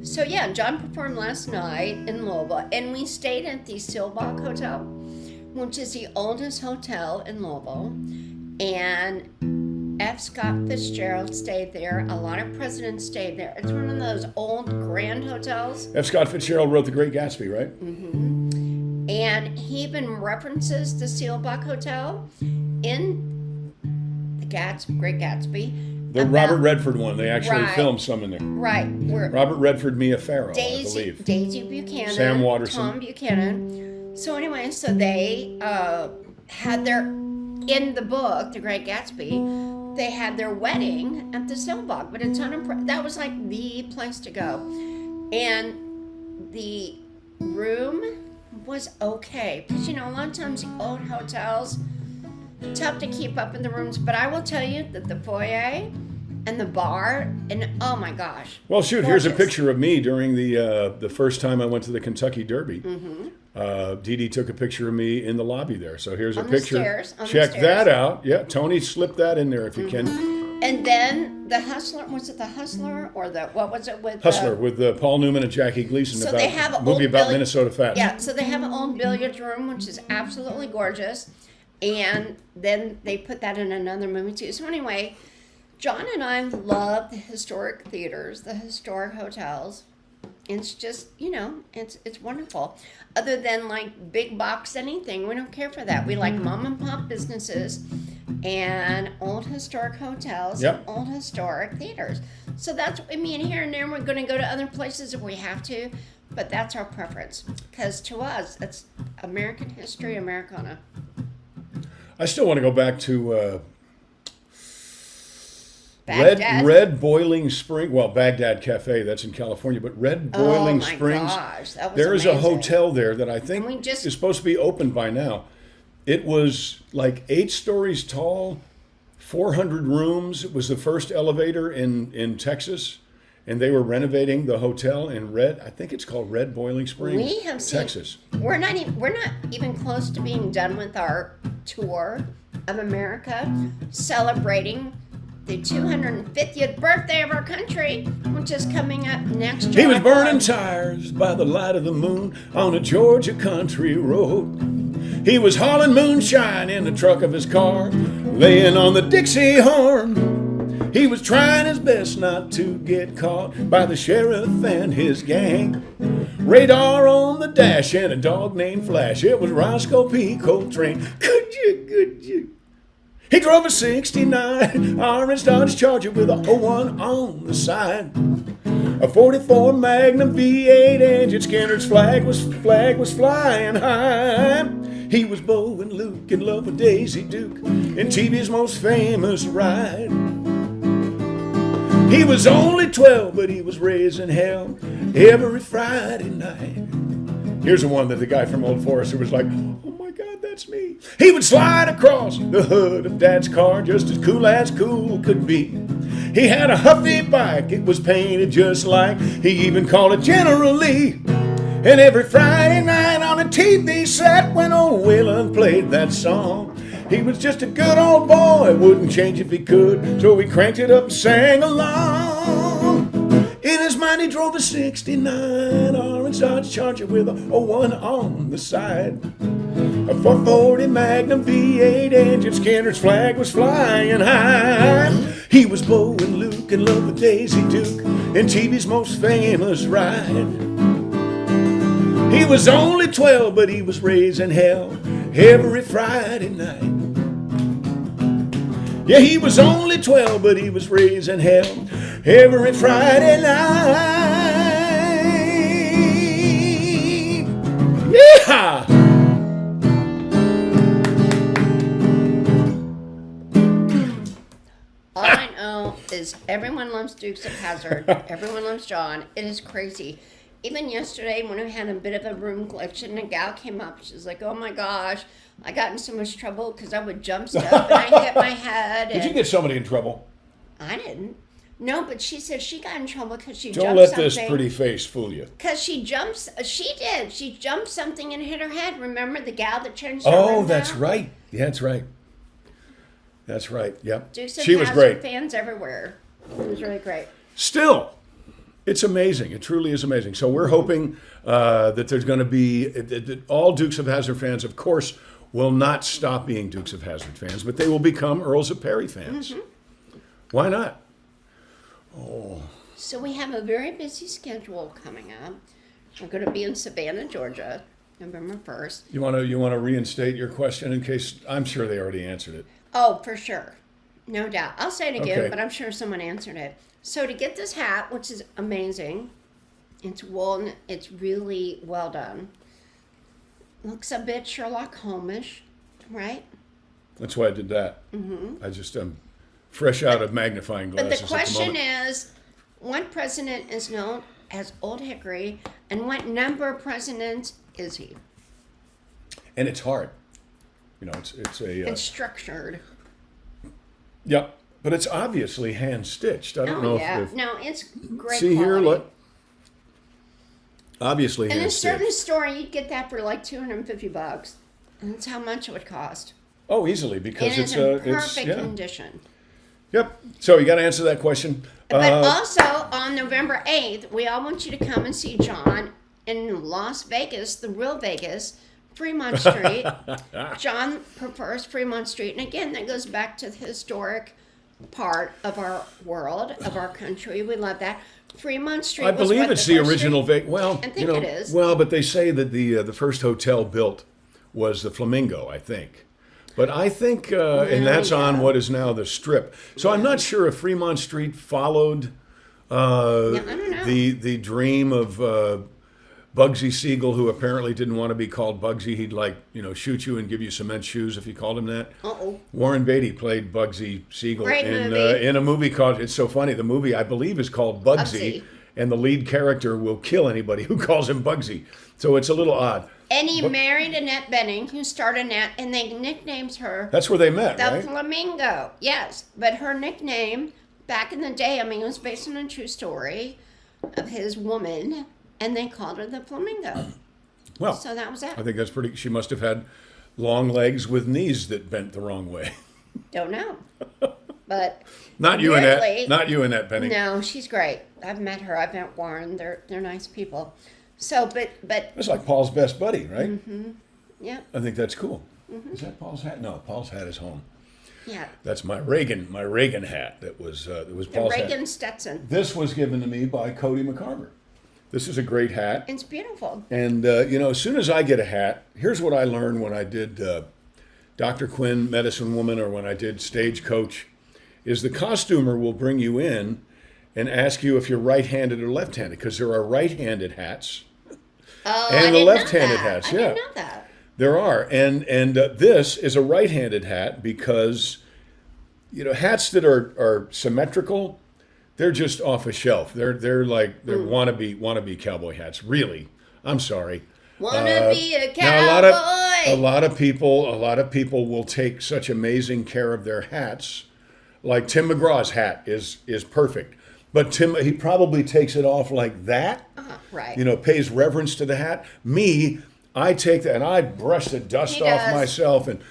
So yeah, John performed last night in Louisville, and we stayed at the Silbach Hotel, which is the oldest hotel in Louisville. And F. Scott Fitzgerald stayed there. A lot of presidents stayed there. It's one of those old grand hotels. F. Scott Fitzgerald wrote The Great Gatsby, right? And he even references the Silbach Hotel in the Great Gatsby. The about- Robert Redford one. They actually Right. filmed some in there. Right. Where Robert Redford, Mia Farrow, I believe. Daisy Buchanan, Sam Waterston. Tom Buchanan. So anyway, so they had their, in the book, The Great Gatsby, they had their wedding at the Silbach, but a ton of, that was like the place to go. And the room was okay, because you know, a lot of times the old hotels, tough to keep up in the rooms, but I will tell you that the foyer and the bar, and oh my gosh. Well, shoot, here's a Gorgeous. picture of me during the first time I went to the Kentucky Derby. Dee Dee took a picture of me in the lobby there. So here's a On the picture. stairs, on the Check stairs. that out. Yeah, Tony, slip that in there if you can. And then the Hustler, was it the Hustler or the, what was it with Hustler with Paul Newman and Jackie Gleason So about they have a an movie old about Billy- Minnesota Fats. Yeah, so they have an old billiards room, which is absolutely gorgeous. And then they put that in another movie too. So anyway, John and I love the historic theaters, the historic hotels. It's just, it's wonderful. Other than like big box anything, we don't care for that. We like mom and pop businesses and old historic hotels Yep. and old historic theaters. So that's what we mean. Here and there, we're going to go to other places if we have to, but that's our preference. Because to us, it's American history, Americana. I still want to go back to Baghdad. Red Boiling Spring. Well, Baghdad Cafe, that's in California, but Red Boiling my Springs. gosh, that was There is a amazing. hotel there that I think And we just- is supposed to be open by now. It was like 8 stories tall, 400 rooms. It was the first elevator in Texas, and they were renovating the hotel in I think it's called Red Boiling Springs, We have seen, Texas. We're not even close to being done with our tour of America, celebrating the 250th birthday of our country, which is coming up next year. He was burning tires by the light of the moon on a Georgia country road. He was hauling moonshine in the truck of his car, laying on the Dixie horn. He was trying his best not to get caught by the sheriff and his gang. Radar on the dash and a dog named Flash. It was Roscoe P. Coltrane. Could you? He drove a 69 orange Dodge Charger with a 01 on the side. A 44 Magnum V8 engine. Skinner's flag was flying high. He was Bo and Luke in love with Daisy Duke in TV's most famous ride. He was only 12, but he was raising hell every Friday night. Here's the one that the guy from Old Forester was like, oh my God, that's me. He would slide across the hood of Dad's car just as cool could be. He had a Huffy bike, it was painted just like he even called it General Lee. And every Friday night on a TV set when old Waylon played that song, he was just a good old boy, wouldn't change if he could, so he cranked it up and sang along. In his mind he drove a 69 orange Dodge Charger with a 01 on the side. A 440 Magnum V8 engine. Skinner's flag was flying high. He was Bo and Luke in love with Daisy Duke in TV's most famous ride. He was only 12, but he was raising hell every Friday night. Yeah, he was only 12, but he was raising hell every Friday night. Yeah! All I know is everyone loves Dukes of Hazzard. Everyone loves John. It is crazy. Even yesterday, when we had a bit of a room glitch, and a gal came up, she's like, "Oh my gosh, I got in so much trouble because I would jump stuff and I hit my head." Did you and get somebody in trouble? I didn't. No, but she said she got in trouble because she Don't jumped let something. this pretty face fool you. Because she jumps. She did. She jumped something and hit her head. Remember the gal that changed her Oh, room that's now? right. Yeah, that's right. That's right. Yep. Dukes of She was Hazzard great. fans everywhere. It was really great. Still, it's amazing. It truly is amazing. So we're hoping that there's going to be that all Dukes of Hazzard fans, of course, will not stop being Dukes of Hazzard fans, but they will become Earls of Perry fans. Why not? So we have a very busy schedule coming up. We're going to be in Savannah, Georgia, November 1st. You want to reinstate your question in case I'm sure they already answered it. Oh, for sure. No doubt. I'll say it again, Okay. but I'm sure someone answered it. So to get this hat, which is amazing, it's wool and it's really well done. Looks a bit Sherlock Holmes-ish, right? That's why I did that. I just am fresh out of magnifying But glasses. the at the question moment. is, what president is known as Old Hickory, and what number president is he? And it's hard. You know, it's a It's structured. yep. but it's obviously hand stitched. I don't Oh know yeah, if no, it's great. see here, quality. look, obviously In a hand certain stitched. store, you'd get that for like $250, and that's how much it would cost. Oh, easily And because it's it's in it's perfect yeah. condition. Yep. So you got to answer that question. But also on November 8th, we all want you to come and see John in Las Vegas, the real Vegas, Fremont Street. John prefers Fremont Street. And again, that goes back to the historic part of our world, of our country. We love that. Fremont Street. I was believe what, it's the first original street? Vegas. Well, I think it is. Well, but they say that the first hotel built was the Flamingo, I think. But I think, and that's on yeah. what is now the Strip. So I'm not sure if Fremont Street followed I don't know. the dream of Bugsy Siegel, who apparently didn't want to be called Bugsy. He'd shoot you and give you cement shoes if you called him that. Uh-oh. Warren Beatty played Bugsy Siegel Great in movie. in a movie called. It's so funny. The movie I believe is called Bugsy, Bugsy. and the lead character will kill anybody who calls him Bugsy. So it's a little odd. And he married Annette Bening, who starred Annette, and they nicknamed her That's where they met, the right? Flamingo. Yes, but her nickname back in the day, I mean, it was based on a true story of his woman, and they called her the Flamingo. Well, So that was I that. think that's pretty. She must have had long legs with knees that bent the wrong way. Don't know, but Not you, weirdly- Annette. Not you, Annette Penny. no, she's great. I've met her. I've met Warren. They're nice people. So, but That's like Paul's best buddy, right? yeah, I think that's cool. Is that Paul's hat? No, Paul's hat is home. yeah. That's my Reagan hat. That was The Paul's hat. Reagan Stetson. This was given to me by Cody McCarver. This is a great hat. It's beautiful. And, as soon as I get a hat, here's what I learned when I did Dr. Quinn, Medicine Woman, or when I did Stagecoach, is the costumer will bring you in and ask you if you're right-handed or left-handed, because there are right-handed hats Oh, and I the didn't left-handed know that. hats. I Yeah, didn't know that. there are. And this is a right-handed hat because, hats that are symmetrical, they're just off a shelf. They're wannabe cowboy hats. Really, I'm sorry. Wanna be a cowboy? Now, a lot of people will take such amazing care of their hats. Like Tim McGraw's hat is perfect, but he probably takes it off like that. Right. Pays reverence to the hat. Me, I take that and I brush the dust He off does. myself and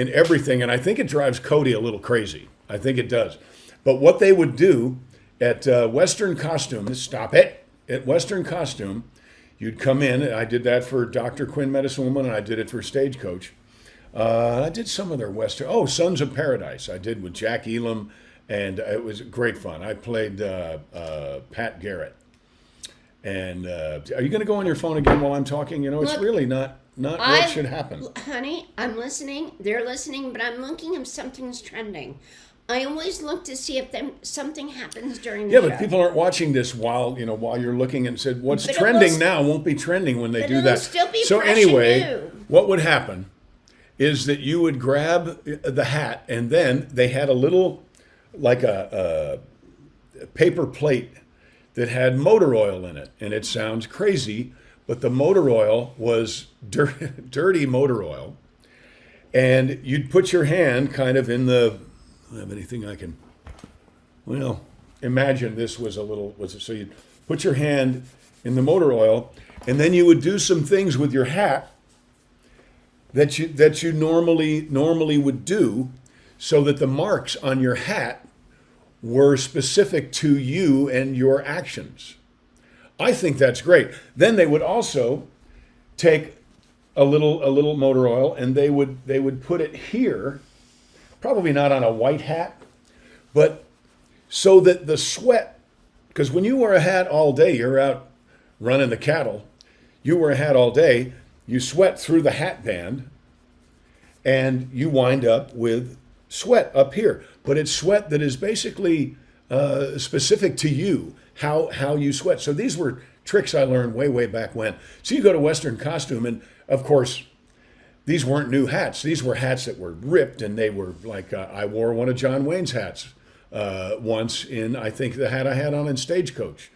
everything, and I think it drives Cody a little crazy. I think it does. But what they would do at Western Costume, stop it, at Western Costume, you'd come in, and I did that for Dr. Quinn, Medicine Woman, and I did it for Stagecoach. I did some of their Western, Sons of Paradise, I did with Jack Elam, and it was great fun. I played Pat Garrett. And are you going to go on your phone again while I'm talking? It's Look, really not what should happen. Honey, I'm listening. They're listening, but I'm looking if something's trending. I always look to see if something happens during the Yeah, show. but people aren't watching this while you're looking and said what's But it trending will- now won't be trending when they but do it'll that. still be So fresh and anyway, new. what would happen is that you would grab the hat and then they had a little like a paper plate that had motor oil in it, and it sounds crazy, but the motor oil was dirty motor oil, and you'd put your hand kind of in the. I don't have anything I can. Well, imagine this was so you'd put your hand in the motor oil, and then you would do some things with your hat that you normally would do, so that the marks on your hat were specific to you and your actions. I think that's great. Then they would also take a little motor oil and they would put it here, probably not on a white hat, but so that the sweat, because when you wear a hat all day, you're out running the cattle, you wear a hat all day, you sweat through the hat band, and you wind up with sweat up here. But it's sweat that is basically specific to you, how you sweat. So these were tricks I learned way back when. So you go to Western Costume, and of course, these weren't new hats. These were hats that were ripped, and they were like, I wore one of John Wayne's hats once in, I think the hat I had on in Stagecoach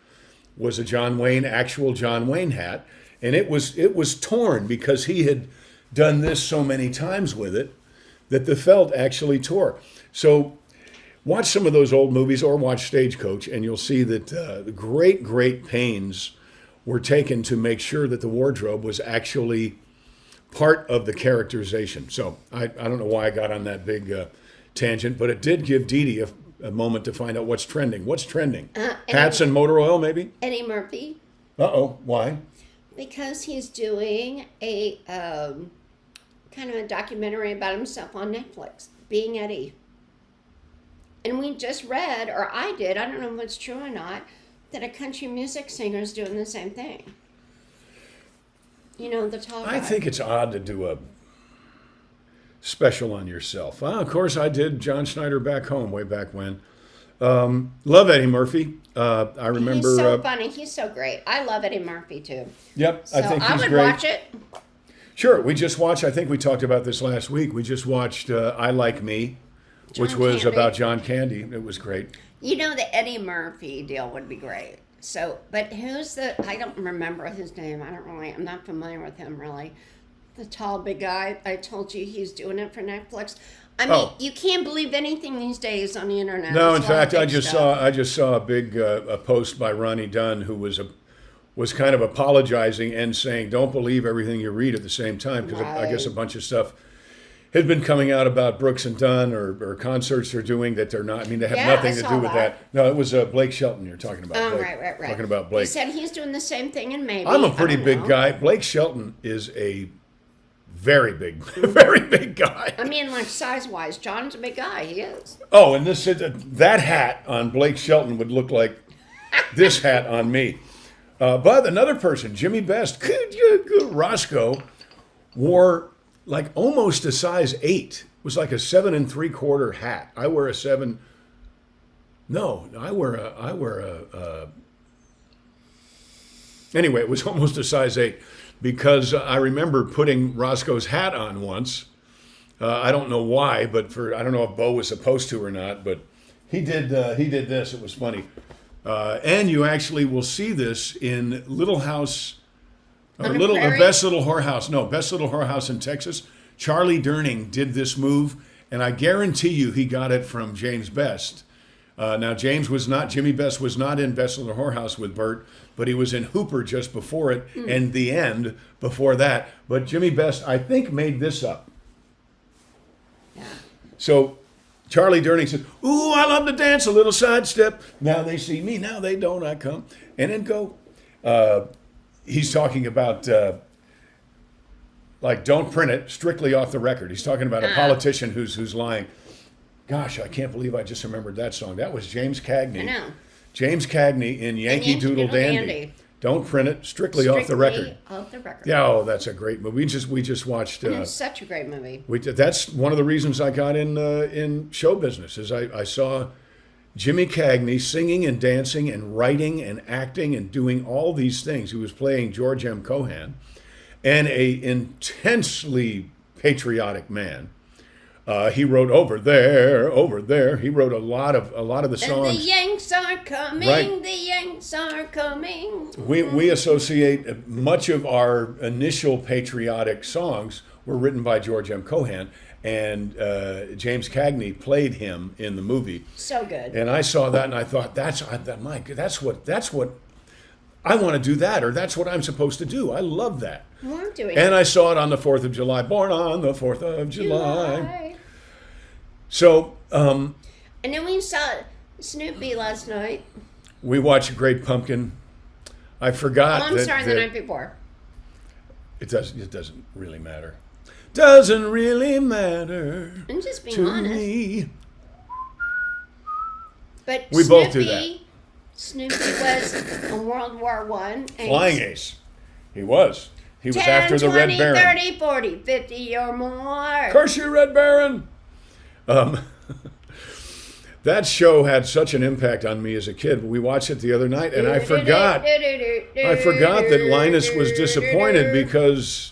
was a actual John Wayne hat. And it was torn because he had done this so many times with it that the felt actually tore. So watch some of those old movies or watch Stagecoach, and you'll see that great pains were taken to make sure that the wardrobe was actually part of the characterization. So I don't know why I got on that big tangent, but it did give Dee Dee a moment to find out what's trending. What's trending? Hats and motor oil, maybe? Eddie Murphy. Uh-oh. Why? Because he's doing a kind of a documentary about himself on Netflix, Being Eddie. And we just read, or I did, I don't know if it's true or not, that a country music singer is doing the same thing. You know, the tall guy. I think it's odd to do a special on yourself. Of course, I did John Schneider Back Home way back when. Love Eddie Murphy. I remember. He's so funny. He's so great. I love Eddie Murphy too. Yep, So I think he's would great. watch it. Sure, we just watched. I think we talked about this last week. We just watched I Like Me, which John was Candy. about John Candy. It was great. You know, the Eddie Murphy deal would be great. So, but I don't remember his name. I'm not familiar with him really. The tall, big guy. I told you he's doing it for Netflix. I mean, you can't believe anything these days on the internet. No, in It's a lot of fact, I fake just stuff. saw a big a post by Ronnie Dunn, who was kind of apologizing and saying, "Don't believe everything you read at the same time," because I guess a Right. bunch of stuff had been coming out about Brooks and Dunn or concerts they're doing that they're not. I mean, they have Yeah, nothing I to saw do with that. No, it was Blake Shelton you're talking about. Oh, Blake. right. Talking about He Blake. said he's doing the same thing in maybe. I'm a I pretty don't big know. guy. Blake Shelton is a very big, very big guy. I mean, like size-wise, John's a big guy. He is. Oh, and that hat on Blake Shelton would look like this hat on me. But another person, Jimmy Best, Roscoe, wore like almost a size 8. It was like a 7 3/4 hat. I wear a 7. No, I wear a. Anyway, it was almost a size 8 because I remember putting Roscoe's hat on once. I don't know why, but I don't know if Bo was supposed to or not, but he did this. It was funny. And you actually will see this in Little House, or On a prairie? Best Little Whorehouse. No, Best Little Whorehouse in Texas. Charlie Durning did this move, and I guarantee you he got it from James Best. Now, Jimmy Best was not in Best Little Whorehouse with Bert, but he was in Hooper just before it, and The End before that. But Jimmy Best, I think, made this up. Yeah. So Charlie Durning said, "Ooh, I love to dance, a little sidestep. Now they see me, now they don't. I come and then go." He's talking about like don't print it, strictly off the record. He's talking about a politician who's lying. Gosh, I can't believe I just remembered that song. That was James Cagney. I know. James Cagney in Yankee Doodle Dandy. Don't print it, strictly off the record. Off the record. Yeah, oh, that's a great movie. We just watched. And it's such a great movie. That's one of the reasons I got in show business is I saw Jimmy Cagney singing and dancing and writing and acting and doing all these things. He was playing George M. Cohan, and a intensely patriotic man. He wrote Over There. He wrote a lot of the And songs. the Yanks are coming. Right. The Yanks are coming. We associate much of our initial patriotic songs were written by George M. Cohan, and James Cagney played him in the movie. So good. And I saw that, and I thought, that's what I want to do that, or that's what I'm supposed to do. I love that. Well, I'm doing And it. I saw it on the 4th of July, born on the 4th of July. So And then we saw Snoopy last night. we watched Great Pumpkin. I forgot Oh, I'm that, sorry, that the night before. it doesn't really matter. Doesn't really matter I'm just being to honest. me. But We Snoopy, both do that. Snoopy was in World War One. Flying ace. He was. He was 10, after the 20, Red Baron. 30, 40, 50 or more. Curse you, Red Baron. That show had such an impact on me as a kid. We watched it the other night, and I forgot that Linus was disappointed because,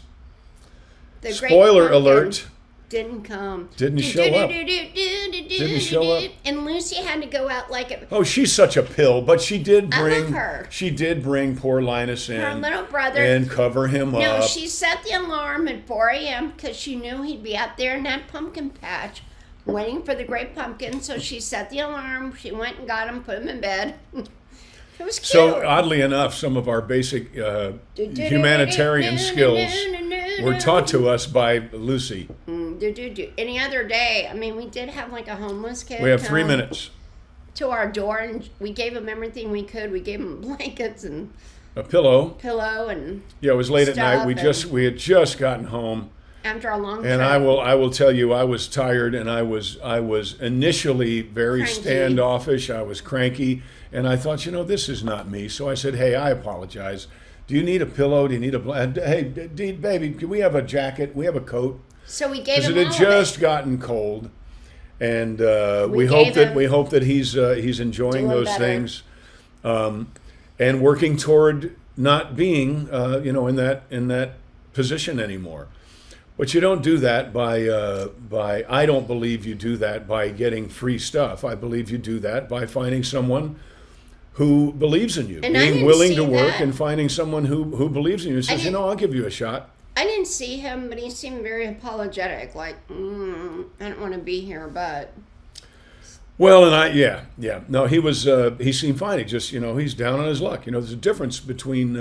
The Great spoiler Pumpkin alert, didn't come. Didn't show up. Didn't show up. And Lucy had to go out like a, oh, she's such a pill, but she did I love bring her. she did bring poor Linus in her little brother. and cover him No, up. she set the alarm at 4 a.m. because she knew he'd be out there in that pumpkin patch waiting for the great pumpkin. So she set the alarm. She went and got him, put him in bed. It was cute. So oddly enough, some of our basic humanitarian skills were taught to us by Lucy. Any other day, I mean, we did have like a homeless kid. We have 3 minutes. To our door, and we gave him everything we could. We gave him blankets and A pillow. and Yeah, it was late at night. stuff, We had just gotten home. after a long And trip. I will tell you, I was tired, and I was initially very Cranky. standoffish. I was cranky, and I thought, this is not me. So I said, "Hey, I apologize. Do you need a pillow? Do you need a hey, baby? Can we have a jacket? We have a coat?" So we gave Because him it all had of just it. gotten cold, and We we hope that he's enjoying Doing those better. things, and working toward not being in that position anymore. But you don't do that by I don't believe you do that by getting free stuff. I believe you do that by finding someone who believes in you, And I being didn't willing see to work that. and finding someone who believes in you and says, didn't- I'll give you a shot. I didn't see him, but he seemed very apologetic. Like, I don't want to be here, but Well, and no, he seemed fine. He just, he's down on his luck. There's a difference between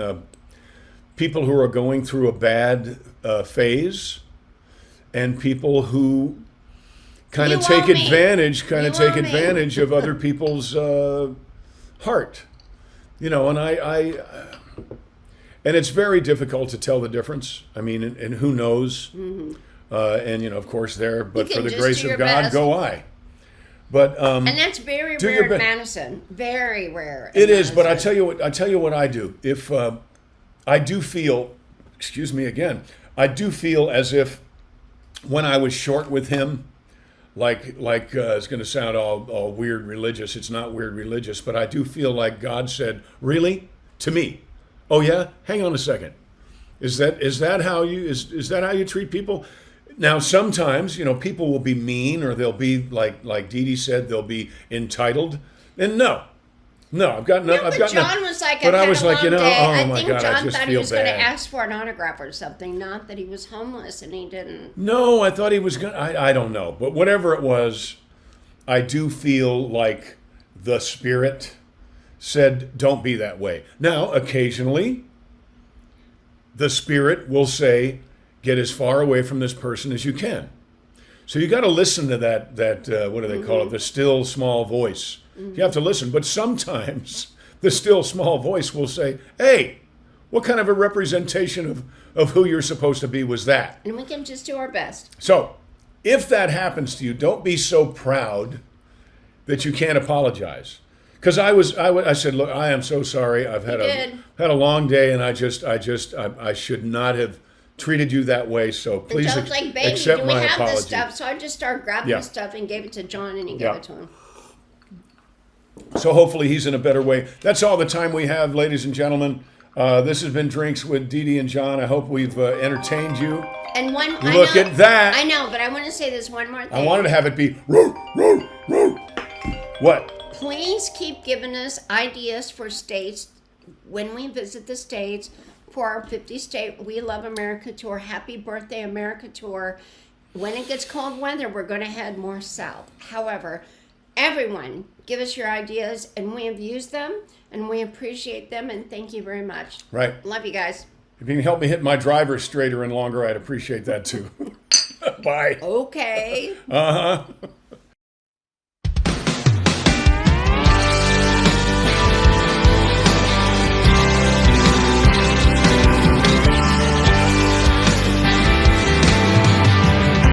people who are going through a bad phase and people who kind You of take owe me. advantage, You owe me. of other people's heart. And and it's very difficult to tell the difference. I mean, and who knows? And of course, but can for the just grace do of your God, best. go I. But and that's very do rare your in best. Madison. Very rare. in it is. But I Madison. tell you what I do. If I do feel, excuse me again, I do feel as if when I was short with him, like it's going to sound all weird religious. It's not weird religious, but I do feel like God said, "Really, to me? Oh yeah, hang on a second. Is that how you treat people?" Now sometimes people will be mean, or they'll be like Dee Dee said, they'll be entitled. And no, I've got no. No, I've but got John no, was like, but I've I had was a like, long day. oh I my think God, I John just thought he feel was going to bad. ask for an autograph or something, not that he was homeless and he didn't. No, I thought he was going to, I don't know. But whatever it was, I do feel like the Spirit said, don't be that way. Now, occasionally, the Spirit will say, get as far away from this person as you can. So you got to listen to that what do they call it? The still small voice. You have to listen. But sometimes the still small voice will say, hey, what kind of a representation of who you're supposed to be was that? And we can just do our best. So if that happens to you, don't be so proud that you can't apologize. Because I said, look, I am so sorry. I've had had a long day, and I should not have treated you that way. So And please John's like, baby, accept do we my have apology. this stuff? So I just started grabbing Yeah. the stuff and gave it to John, and he Yeah. gave it to him. So hopefully he's in a better way. That's all the time we have, ladies and gentlemen. This has been Drinks with Dee Dee and John. I hope we've entertained you. And Look I know, at that. I know, but I want to say this one more thing. I wanted to have it be roo, roo, roo. What? Please keep giving us ideas for states when we visit the states for our 50 state We Love America tour. Happy birthday, America tour. When it gets cold weather, we're going to head more south. However, everyone, give us your ideas, and we have used them, and we appreciate them, and thank you very much. Right. Love you guys. If you can help me hit my driver straighter and longer, I'd appreciate that too. Bye. Okay. Uh-huh.